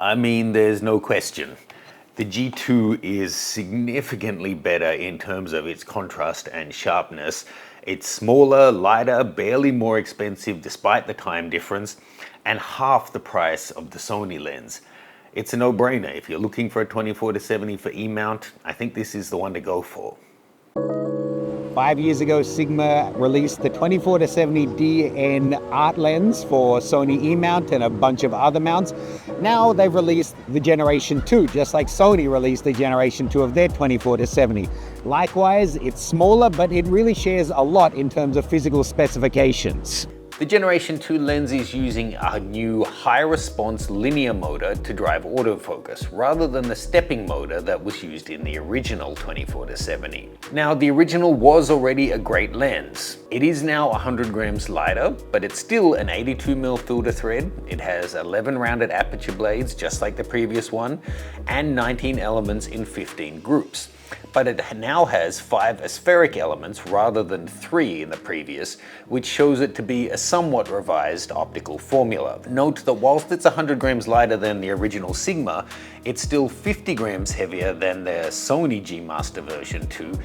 I mean, there's no question. The G2 is significantly better in terms of its contrast and sharpness. It's smaller, lighter, barely more expensive despite the time difference, and half the price of the Sony lens. It's a no-brainer. If you're looking for a 24-70 for E-mount, I think this is the one to go for. 5 years ago, Sigma released the 24-70 DN art lens for Sony E-mount and a bunch of other mounts. Now they've released the Generation 2, just like Sony released the Generation 2 of their 24-70. Likewise, it's smaller, but it really shares a lot in terms of physical specifications. The Generation 2 lens is using a new high-response linear motor to drive autofocus, rather than the stepping motor that was used in the original 24-70. Now, the original was already a great lens. It is now 100 grams lighter, but it's still an 82mm filter thread. It has 11 rounded aperture blades, just like the previous one, and 19 elements in 15 groups. But it now has 5 aspheric elements rather than 3 in the previous, which shows it to be a somewhat revised optical formula. Note that whilst it's 100 grams lighter than the original Sigma, it's still 50 grams heavier than the Sony G Master version 2,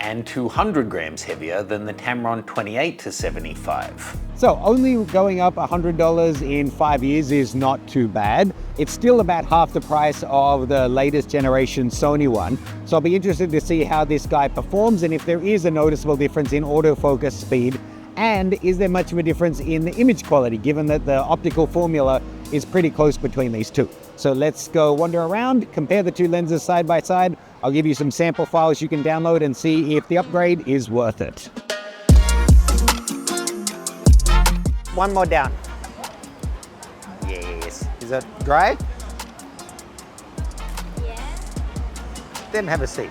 and 200 grams heavier than the Tamron 28-75. So only going up $100 in 5 years is not too bad. It's still about half the price of the latest generation Sony one. So I'll be interested to see how this guy performs and if there is a noticeable difference in autofocus speed, and is there much of a difference in the image quality, given that the optical formula is pretty close between these two. So let's go wander around, compare the two lenses side by side. I'll give you some sample files you can download and see if the upgrade is worth it. One more down. Yes. Is that dry? Yes. Then have a seat.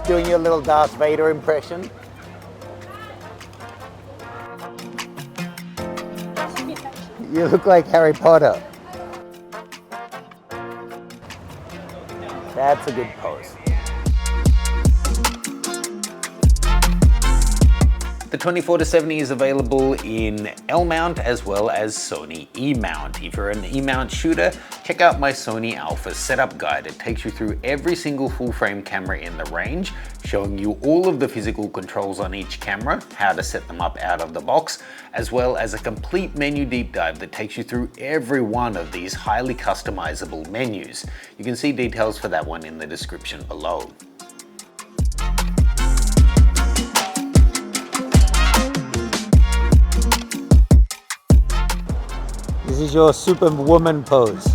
Doing your little Darth Vader impression. You look like Harry Potter. That's a good pose. The 24-70 is available in L-mount as well as Sony E-mount. If you're an E-mount shooter, check out my Sony Alpha setup guide. It takes you through every single full-frame camera in the range, showing you all of the physical controls on each camera, how to set them up out of the box, as well as a complete menu deep dive that takes you through every one of these highly customizable menus. You can see details for that one in the description below. This is your Superwoman pose.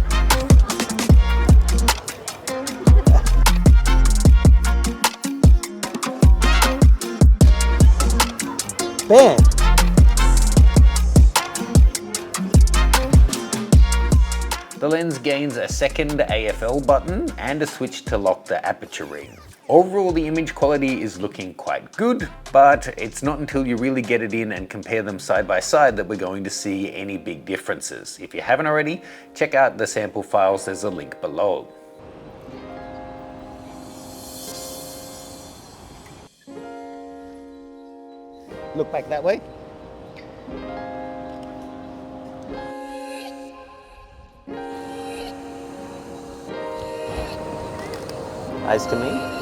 Ben. The lens gains a second AFL button and a switch to lock the aperture ring. Overall, the image quality is looking quite good, but it's not until you really get it in and compare them side by side that we're going to see any big differences. If you haven't already, check out the sample files, there's a link below. Look back that way. Eyes to me.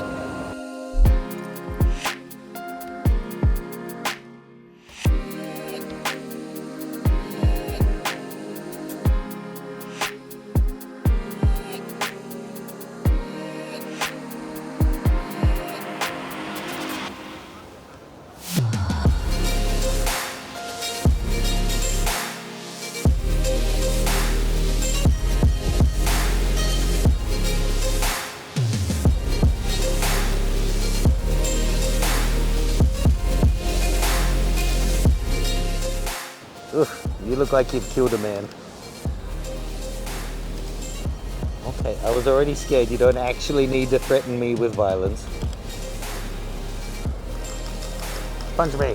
Oof, you look like you've killed a man. Okay, I was already scared. You don't actually need to threaten me with violence. punch me.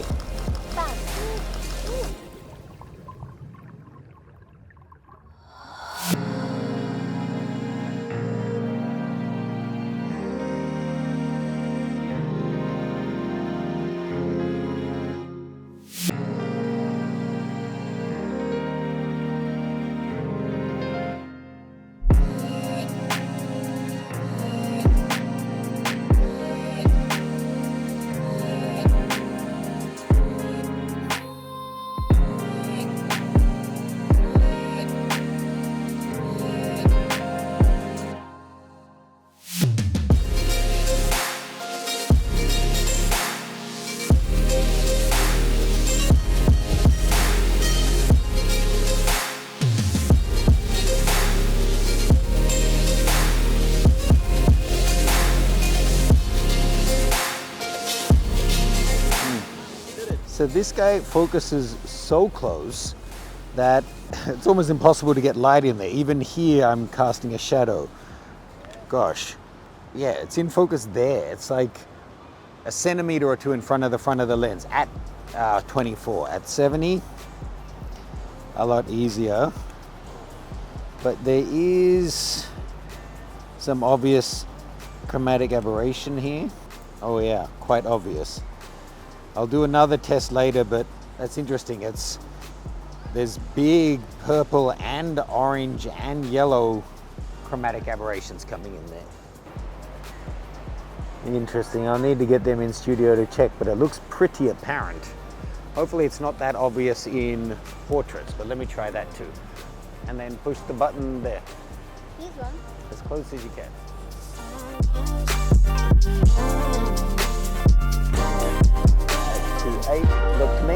So this guy focuses so close that it's almost impossible to get light in there. Even here, I'm casting a shadow. Gosh, yeah, it's in focus there. It's like a centimeter or two in front of the lens at 24. At 70, a lot easier. But there is some obvious chromatic aberration here. Oh yeah, quite obvious. I'll do another test later, but that's interesting. There's big purple and orange and yellow chromatic aberrations coming in there. Interesting. I'll need to get them in studio to check, but it looks pretty apparent. Hopefully it's not that obvious in portraits, but let me try that too. And then push the button there. This one? As close as you can. F2.8, look to me.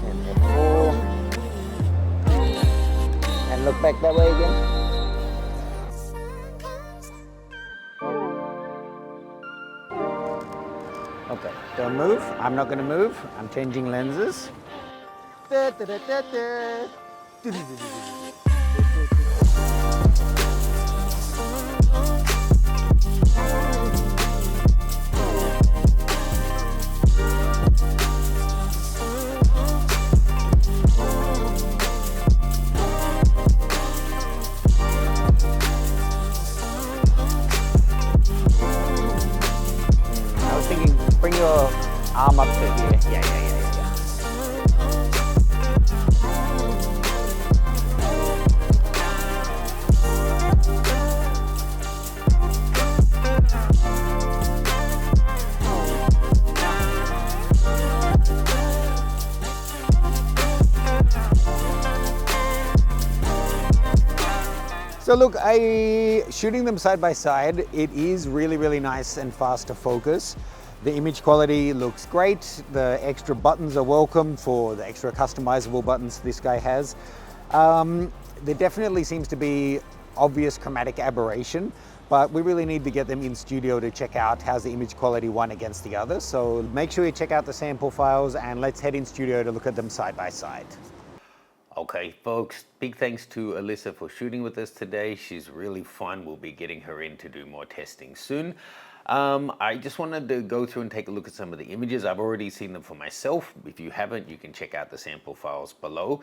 And F4. And look back that way again. Okay, don't move. I'm not going to move. I'm changing lenses. Da, da, da, da, da. Do, do, do, do, do. Bring your arm up to here. Yeah. So look, shooting them side by side, it is really nice and fast to focus. The image quality looks great. The extra buttons are welcome for the extra customizable buttons this guy has. There definitely seems to be obvious chromatic aberration, but we really need to get them in studio to check out how's the image quality one against the other. So make sure you check out the sample files and let's head in studio to look at them side by side. Okay, folks, big thanks to Alyssa for shooting with us today. She's really fun. We'll be getting her in to do more testing soon. I just wanted to go through and take a look at some of the images. I've already seen them for myself. If you haven't, you can check out the sample files below.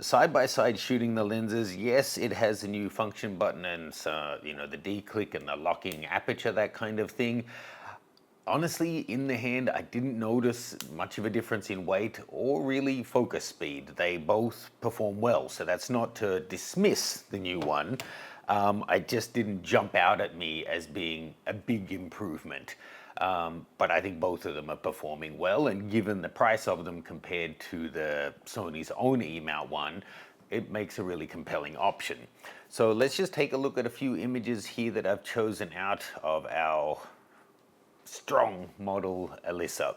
Side by side shooting the lenses, yes, it has a new function button and the D-click and the locking aperture, that kind of thing. Honestly, in the hand, I didn't notice much of a difference in weight or really focus speed. They both perform well, so that's not to dismiss the new one. I just didn't jump out at me as being a big improvement. But I think both of them are performing well, and given the price of them compared to the Sony's own E-mount one, it makes a really compelling option. So let's just take a look at a few images here that I've chosen out of our strong model Alyssa.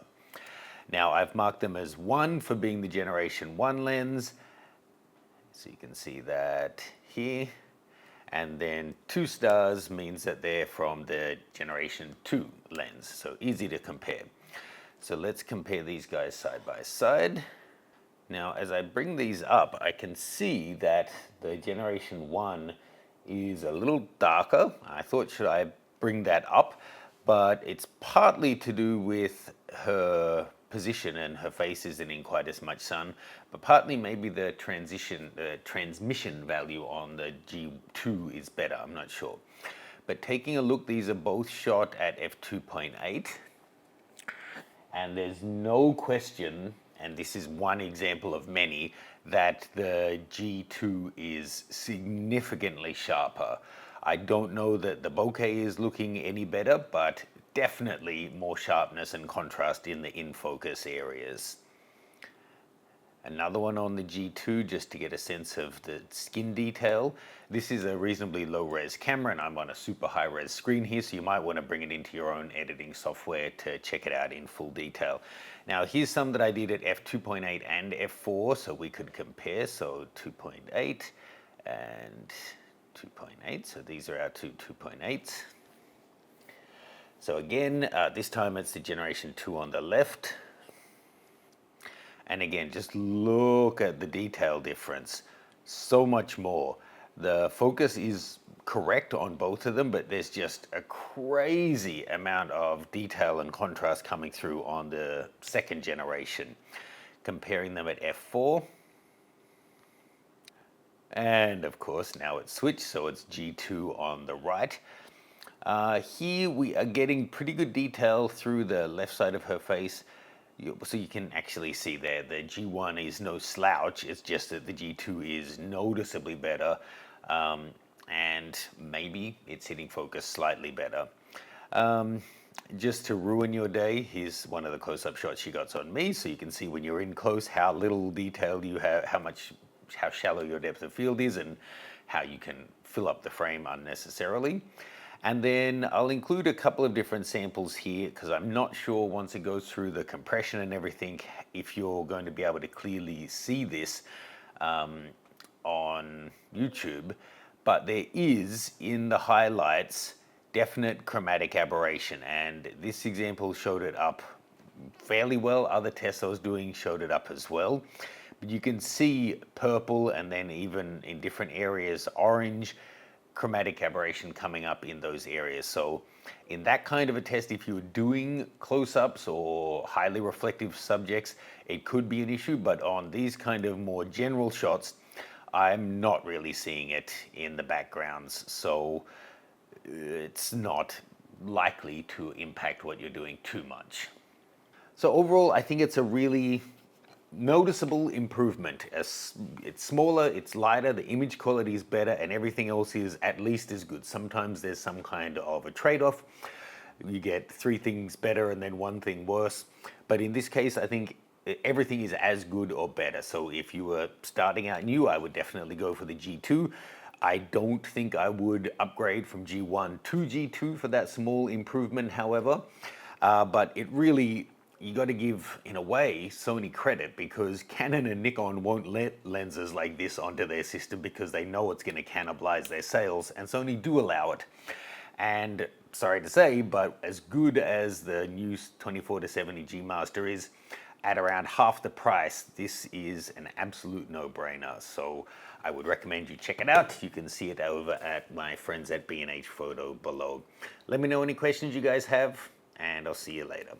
Now I've marked them as 1 for being the Generation 1 lens, so you can see that here, and then 2 stars means that they're from the Generation 2 lens, so easy to compare. So let's compare these guys side by side. Now as I bring these up, I can see that the Generation 1 is a little darker. I thought, should I bring that up? but it's partly to do with her position and her face isn't in quite as much sun, but partly maybe the transmission value on the G2 is better, I'm not sure. But taking a look, these are both shot at f2.8, and there's no question, and this is one example of many, that the G2 is significantly sharper. I don't know that the bokeh is looking any better, but definitely more sharpness and contrast in the in-focus areas. Another one on the G2 just to get a sense of the skin detail. This is a reasonably low res camera and I'm on a super high res screen here, so you might want to bring it into your own editing software to check it out in full detail. Now here's some that I did at f2.8 and f4 so we could compare. So 2.8 and 2.8, so these are our two 2.8s. So again, this time it's the generation 2 on the left. And again, just look at the detail difference. So much more. The focus is correct on both of them, but there's just a crazy amount of detail and contrast coming through on the second generation. Comparing them at f4. And of course, now it's switched, so it's G2 on the right. Here we are getting pretty good detail through the left side of her face. So you can actually see there, the G1 is no slouch, it's just that the G2 is noticeably better, and maybe it's hitting focus slightly better. Just to ruin your day, here's one of the close-up shots she got on me, so you can see when you're in close how little detail you have, how shallow your depth of field is, and how you can fill up the frame unnecessarily. And then I'll include a couple of different samples here because I'm not sure once it goes through the compression and everything if you're going to be able to clearly see this on YouTube. But there is, in the highlights, definite chromatic aberration, and this example showed it up fairly well. Other tests I was doing showed it up as well. But you can see purple and then even in different areas orange chromatic aberration coming up in those areas. So in that kind of a test, if you're doing close-ups or highly reflective subjects, it could be an issue, but on these kind of more general shots, I'm not really seeing it in the backgrounds, so it's not likely to impact what you're doing too much. So overall, I think it's a really noticeable improvement. As it's smaller, it's lighter, the image quality is better, and everything else is at least as good. Sometimes there's some kind of a trade-off. You get 3 things better and then 1 thing worse. But in this case, I think everything is as good or better. So if you were starting out new, I would definitely go for the G2. I don't think I would upgrade from G1 to G2 for that small improvement, however. But it really, you got to give, in a way, Sony credit, because Canon and Nikon won't let lenses like this onto their system because they know it's going to cannibalize their sales, and Sony do allow it. And sorry to say, but as good as the new 24-70 G Master is, at around half the price, this is an absolute no-brainer. So I would recommend you check it out. You can see it over at my friends at B&H Photo below. Let me know any questions you guys have, and I'll see you later.